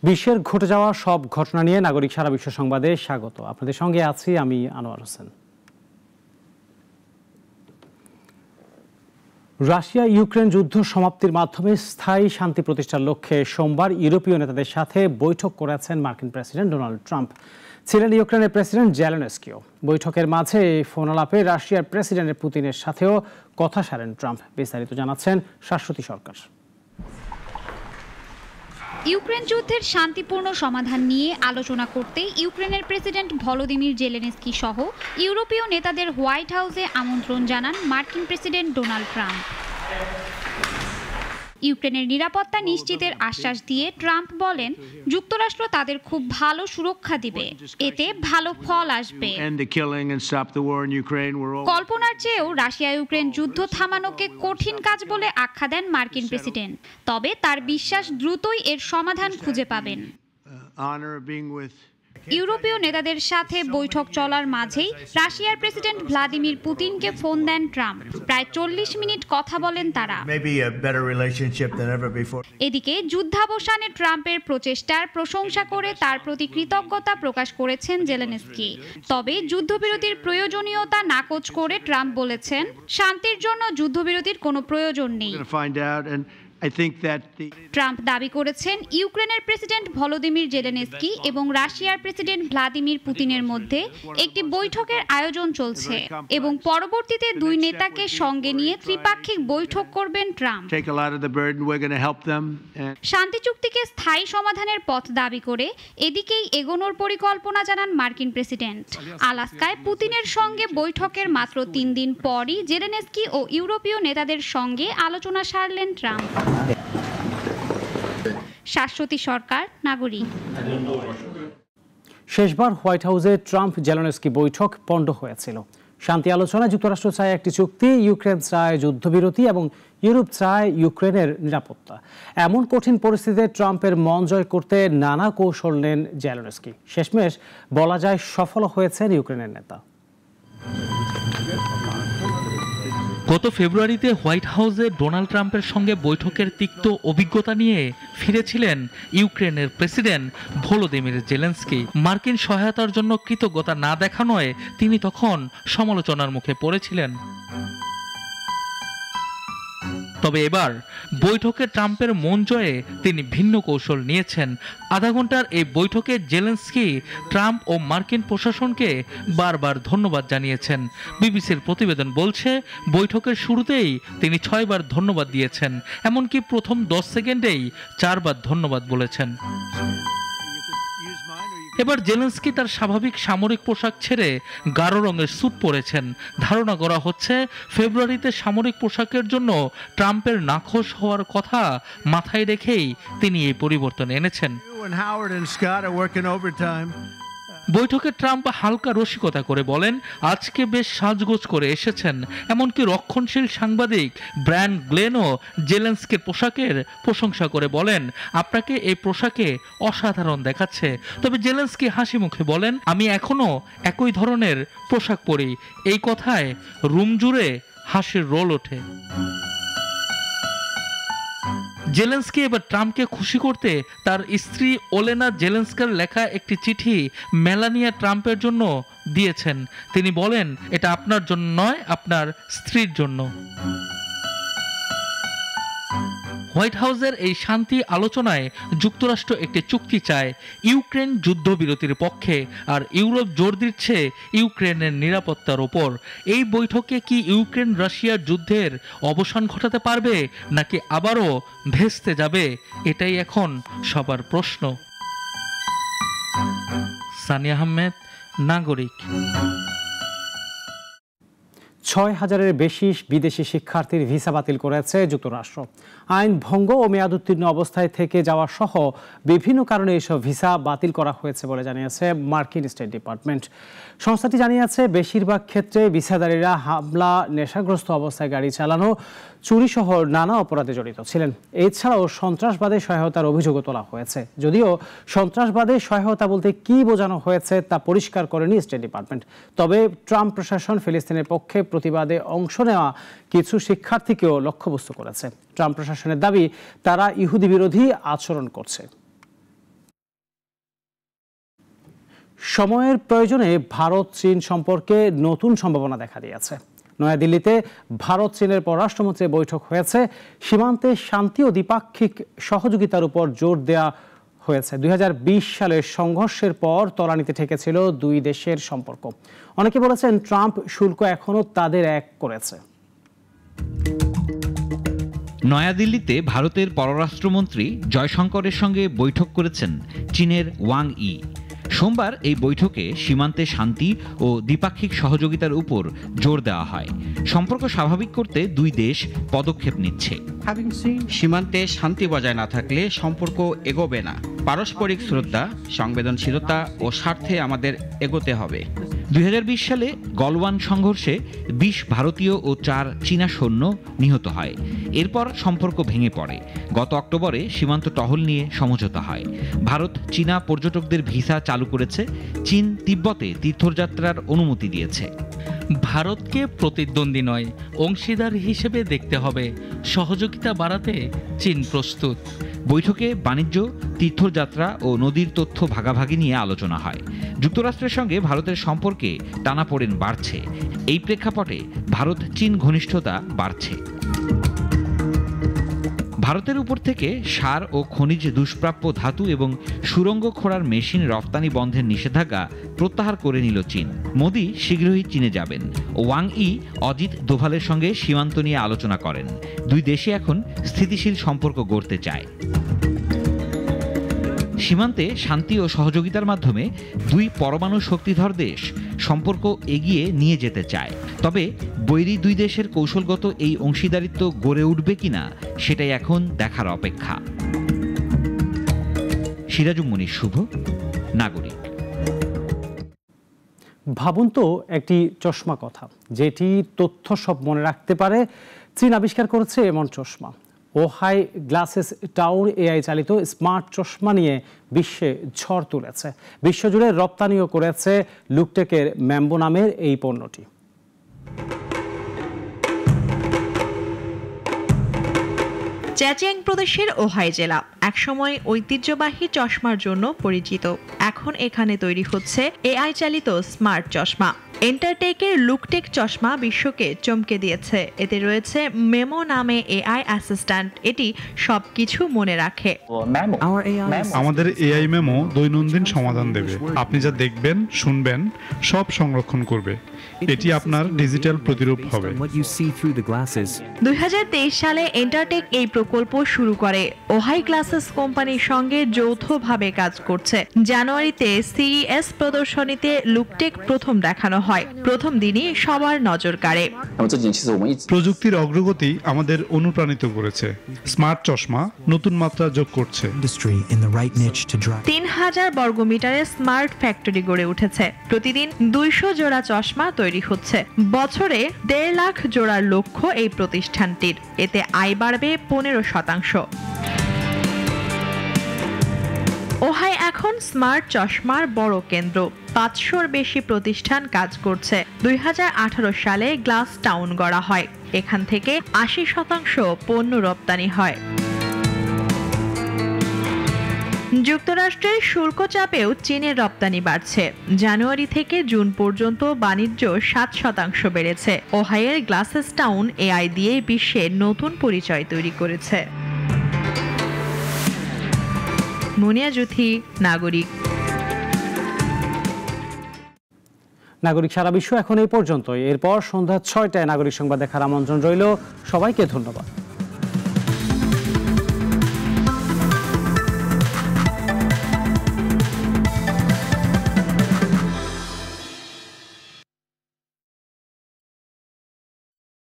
বিশ্বের ঘটে যাওয়া সব ঘটনা নিয়ে নাগরিক সারা বিশ্ব সংবাদে স্বাগত। আপনাদের সঙ্গে আছি আমি আনোয়ার হোসেন। রাশিয়া ইউক্রেন যুদ্ধ সমাপ্তির মাধ্যমে স্থায়ী শান্তি প্রতিষ্ঠার লক্ষ্যে সোমবার ইউরোপীয় নেতাদের সাথে বৈঠক করেছেন মার্কিন প্রেসিডেন্ট ডোনাল্ড ট্রাম্প। ছিলেন ইউক্রেনের প্রেসিডেন্ট জেলেনস্কিও। বৈঠকের মাঝে ফোন আলাপে রাশিয়ার প্রেসিডেন্ট পুতিনের সাথেও কথা সারেন ট্রাম্প। বিস্তারিত জানাচ্ছেন শাশ্বতী সরকার। ইউক্রেন যুদ্ধের শান্তিপূর্ণ সমাধান নিয়ে আলোচনা করতে ইউক্রেনের প্রেসিডেন্ট ভলোদিমির জেলেনস্কি সহ ইউরোপীয় নেতাদের হোয়াইট হাউসে আমন্ত্রণ জানান মার্কিন প্রেসিডেন্ট ডোনাল্ড ট্রাম্প। ইউক্রেনের নিরাপত্তা নিশ্চিতের আশ্বাস দিয়ে ট্রাম্প বলেন, যুক্তরাষ্ট্র তাদের খুব ভালো সুরক্ষা দিবে, এতে ভালো ফল আসবে। কল্পনার চেয়েও রাশিয়া ইউক্রেন যুদ্ধ থামানোকে কঠিন কাজ বলে আখ্যা দেন মার্কিন প্রেসিডেন্ট। তবে তার বিশ্বাস দ্রুতই এর সমাধান খুঁজে পাবেন। ইউরোপীয় নেতাদের সাথে বৈঠক চলার মাঝেই রাশিয়ার প্রেসিডেন্ট ভ্লাদিমির পুতিনকে ফোন দেন ট্রাম্প। প্রায় 40 মিনিট কথা বলেন তারা। এদিকে যুদ্ধাবসানে ট্রাম্পের প্রচেষ্টার প্রশংসা করে তার প্রতি কৃতজ্ঞতা প্রকাশ করেছেন জেলেনস্কি। তবে যুদ্ধবিরতির প্রয়োজনীয়তা নাকচ করে ট্রাম্প বলেছেন, শান্তির জন্য যুদ্ধবিরতির কোনো প্রয়োজন নেই। ট্রাম্প দাবি করেছেন, ইউক্রেনের প্রেসিডেন্ট ভলোদিমির জেলেনস্কি এবং রাশিয়ার প্রেসিডেন্ট ভ্লাদিমির পুতিনের মধ্যে একটি বৈঠকের আয়োজন চলছে এবং পরবর্তীতে দুই নেতাকে সঙ্গে নিয়ে ত্রিপাক্ষিক বৈঠক করবেন ট্রাম্প। শান্তি চুক্তিকে স্থায়ী সমাধানের পথ দাবি করে এদিকেই এগোনোর পরিকল্পনা জানান মার্কিন প্রেসিডেন্ট। আলাস্কায় পুতিনের সঙ্গে বৈঠকের মাত্র 3 দিন পরই জেলেনস্কি ও ইউরোপীয় নেতাদের সঙ্গে আলোচনা সারলেন ট্রাম্প। শাশ্বতী সরকার, নাগরিক। শেষবার হোয়াইট হাউসে ট্রাম্প জেলেনস্কি বৈঠক পণ্ড হয়েছিল। শান্তি আলোচনায় যুক্তরাষ্ট্র চায় একটি চুক্তি, ইউক্রেন চায় যুদ্ধবিরতি এবং ইউরোপ চায় ইউক্রেনের নিরাপত্তা। এমন কঠিন পরিস্থিতিতে ট্রাম্পের মন জয় করতে নানা কৌশল নেন জেলেনস্কি। শেষমেশ বলা যায় সফল হয়েছেন ইউক্রেনের নেতা। গত ফেব্রুয়ারিতে হোয়াইট হাউসে ডোনাল্ড ট্রাম্পের সঙ্গে বৈঠকের তিক্ত অভিজ্ঞতা নিয়ে ফিরেছিলেন ইউক্রেনের প্রেসিডেন্ট ভলোদিমির জেলেনস্কি। মার্কিন সহায়তার জন্য কৃতজ্ঞতা না দেখানোয় তিনি তখন সমালোচনার মুখে পড়েছিলেন। তবে এবার বৈঠকে ট্রাম্পের মন জয়ে তিনি ভিন্ন কৌশল নিয়েছেন। আধা ঘন্টার এই বৈঠকে জেলেনস্কি ট্রাম্প ও মার্কিন প্রশাসনকে বারবার ধন্যবাদ জানিয়েছেন। বিবিসির প্রতিবেদন বলছে, বৈঠকের শুরুতেই তিনি 6 বার ধন্যবাদ দিয়েছেন, এমনকি প্রথম 10 সেকেন্ডেই 4 বার ধন্যবাদ বলেছেন। এবার জেলেনস্কি তার স্বাভাবিক সামরিক পোশাক ছেড়ে গাঢ় রঙের স্যুট পরেছেন। ধারণা করা হচ্ছে, ফেব্রুয়ারিতে সামরিক পোশাকের জন্য ট্রাম্পের নাখোশ হওয়ার কথা মাথায় রেখেই তিনি এই পরিবর্তন এনেছেন। বৈঠকে ট্রাম্প হালকা রসিকতা করে বলেন, আজকে বেশ সাজগোজ করে এসেছেন। এমনকি রক্ষণশীল সাংবাদিক ব্রায়ান গ্লেনও জেলেনস্কির পোশাকের প্রশংসা করে বলেন, আপনাকে এই পোশাকে অসাধারণ দেখাচ্ছে। তবে জেলেনস্কি হাসি মুখে বলেন, আমি এখনো একই ধরনের পোশাক পরি। এই কথায় রুম জুড়ে হাসির রোল ওঠে। জেলেনস্কি এবার ট্রাম্পকে খুশি করতে তার স্ত্রী ওলেনা জেলেনস্কার লেখা একটি চিঠি মেলানিয়া ট্রাম্পের জন্য দিয়েছেন। তিনি বলেন, এটা আপনার জন্য নয়, আপনার স্ত্রীর জন্য। হোয়াইট হাউসের এই শান্তি আলোচনায় যুক্তরাষ্ট্র একটি চুক্তি চায়, ইউক্রেন যুদ্ধবিরতির পক্ষে, আর ইউরোপ জোর দিচ্ছে ইউক্রেনের নিরাপত্তার ওপর। এই বৈঠকে কি ইউক্রেন রাশিয়ার যুদ্ধের অবসান ঘটাতে পারবে, নাকি আবারও ভেস্তে যাবে? এটাই এখন সবার প্রশ্ন। সানিয়া আহমেদ, নাগরিক। 6000-এর বেশি বিদেশি শিক্ষার্থীর ভিসা বাতিল করেছে যুক্তরাষ্ট্র। আইন ভঙ্গ ও মেয়াদোত্তীর্ণ অবস্থায় থেকে যাওয়া সহ বিভিন্ন কারণে এসব ভিসা বাতিল করা হয়েছে বলে জানিয়েছে মার্কিন স্টেট ডিপার্টমেন্ট। সংস্থাটি জানিয়েছে, বেশিরভাগ ক্ষেত্রে ভিসাধারীরা হামলা, নেশাগ্রস্ত অবস্থায় গাড়ি চালানো, চুরি সহ নানা অপরাধে জড়িত ছিলেন। এছাড়াও সন্ত্রাসবাদে সহায়তার অভিযোগও তোলা হয়েছে। যদিও সন্ত্রাসবাদে সহায়তা বলতে কি বোঝানো হয়েছে তা পরিষ্কার করেনি স্টেট ডিপার্টমেন্ট। তবে ট্রাম্প প্রশাসন ফিলিস্তিনের পক্ষে প্রতিবাদে অংশ নেওয়া কিছু শিক্ষার্থীকেও লক্ষ্যবস্তু করেছে। ট্রাম্প প্রশাসনের দাবি, তারা ইহুদি বিরোধী আচরণ করছে। সময়ের প্রয়োজনে ভারত চীন সম্পর্কে নতুন সম্ভাবনা দেখা দিয়েছে। নয়াদিল্লিতে ভারত চীনের পররাষ্ট্রমন্ত্রীর বৈঠক হয়েছে। সীমান্তে শান্তি ও দ্বিপাক্ষিক সহযোগিতার উপর জোর দেওয়া হয়েছে। 2020 সালের সংঘর্ষের পর তলানিতে ঠেকেছিল দুই দেশের সম্পর্ক। অনেকে বলেছেন ট্রাম্প শুল্ক এখনো তাদের এক করেছে। নয়াদিল্লিতে ভারতের পররাষ্ট্রমন্ত্রী জয়শঙ্করের সঙ্গে বৈঠক করেছেন চীনের ওয়াং ই। সোমবার এই বৈঠকে সীমান্তে শান্তি ও দ্বিপাক্ষিক সহযোগিতার উপর জোর দেওয়া হয়। সম্পর্ক স্বাভাবিক করতে দুই দেশ পদক্ষেপ নিচ্ছে। সীমান্তে শান্তি বজায় না থাকলে সম্পর্ক এগোবে না। পারস্পরিক শ্রদ্ধা, সংবেদনশীলতা ও স্বার্থে আমাদের এগোতে হবে। 2020 সালে গলওয়ান সংঘর্ষে 20 ভারতীয় ও 4 চীনা সৈন্য নিহত হয়। এরপর সম্পর্ক ভেঙে পড়ে। গত অক্টোবরে সীমান্ত টহল নিয়ে সমঝোতা হয়। ভারত চীনা পর্যটকদের ভিসা চালু করেছে। চীন তিব্বতে তীর্থযাত্রার অনুমতি দিয়েছে। ভারতকে প্রতিদ্বন্দ্বী নয়, অংশীদার হিসেবে দেখতে হবে। সহযোগিতা বাড়াতে চীন প্রস্তুত। বৈঠকে বাণিজ্য, তীর্থযাত্রা ও নদীর তথ্য ভাগাভাগি নিয়ে আলোচনা হয়। যুক্তরাষ্ট্রের সঙ্গে ভারতের সম্পর্কে টানাপোড়েন বাড়ছে। এই প্রেক্ষাপটে ভারত চীন ঘনিষ্ঠতা বাড়ছে। ভারতের উপর থেকে সার ও খনিজ দুষ্প্রাপ্য ধাতু এবং সুড়ঙ্গ খোঁড়ার মেশিন রপ্তানি বন্ধের নিষেধাজ্ঞা প্রত্যাহার করে নিল চীন। মোদি শীঘ্রই চীনে যাবেন। ওয়াং ই অজিত দোভালের সঙ্গে সীমান্ত নিয়ে আলোচনা করেন। দুই দেশে এখন স্থিতিশীল সম্পর্ক গড়তে চায়। সীমান্তে শান্তি ও সহযোগিতার মাধ্যমে দুই পরমাণু শক্তিধর দেশ সম্পর্ক এগিয়ে নিয়ে যেতে চায়। তবে বৈরী দুই দেশের কৌশলগত এই অংশীদারিত্ব গড়ে উঠবে কিনা সেটাই এখন দেখার অপেক্ষা। সিরাজুম মনির শুভ, নাগরিক। ভাবুন তো একটি চশমা কথা, যেটি তথ্য সব মনে রাখতে পারে। চীন আবিষ্কার করেছে এমন চশমা। ওহাই গ্লাসেস টাউন এআই চালিত স্মার্ট চশমা নিয়ে বিশ্বে ঝড় তুলেছে। বিশ্বজুড়ে রপ্তানিও করেছে লুকটেকের ম্যাম্বো নামের এই পণ্যটি। জ্যাজিয়াং প্রদেশের ওহাই জেলা একসময় ঐতিহ্যবাহী চশমার জন্য পরিচিত। এখন এখানে তৈরি হচ্ছে এআই চালিত স্মার্ট চশমা। এন্টারটেকের লুকটেক চশমা বিশ্বকে চমকে দিয়েছে। এতে রয়েছে মেমো নামে এআই অ্যাসিস্ট্যান্ট। এটি সবকিছু মনে রাখে। আমাদের এআই মেমো দৈনন্দিন সমাধান দেবে। আপনি যা দেখবেন, শুনবেন, সব সংরক্ষণ করবে। এটি আপনার ডিজিটাল প্রতিরূপ হবে। 2023 সালে এন্টারটেক এই প্রকল্প শুরু করে। ওহাই গ্লাসেস কোম্পানির সঙ্গে যৌথভাবে কাজ করছে। জানুয়ারিতে সিইএস প্রদর্শনীতে লুকটেক প্রথম দেখানো হয়। প্রথম দিনই সবার নজর কাড়ে। প্রযুক্তির অগ্রগতি আমাদের অনুপ্রাণিত করেছে। স্মার্ট চশমা নতুন মাত্রা যোগ করছে। 3000 বর্গমিটারের স্মার্ট ফ্যাক্টরি গড়ে উঠেছে। প্রতিদিন 200 জোড়া চশমা তৈরি হচ্ছে। বছরে 1.5 লাখ জোড়ার লক্ষ্য এই প্রতিষ্ঠানটির। এতে আয় বাড়বে 15%। ওহাই এখন স্মার্ট চশমার বড় কেন্দ্র। 500-র বেশি প্রতিষ্ঠান কাজ করছে। 2018 সালে গ্লাস টাউন গড়া হয়। এখান থেকে 80% পণ্য রপ্তানি হয়। যুক্তরাষ্ট্রের শুল্ক চাপেও চীনের রপ্তানি বাড়ছে। জানুয়ারি থেকে জুন পর্যন্ত বাণিজ্য 7% বেড়েছে। ওহাইয়ের গ্লাসেস টাউন এআই দিয়ে বিশ্বে নতুন পরিচয় তৈরি করেছে। মুনিয়া জুথি, নাগরিক। নাগরিক সারা বিশ্ব এখন এই পর্যন্তই। এরপর সন্ধ্যা 6টায় নাগরিক সংবাদ দেখার আমন্ত্রণ রইল। সবাইকে ধন্যবাদ।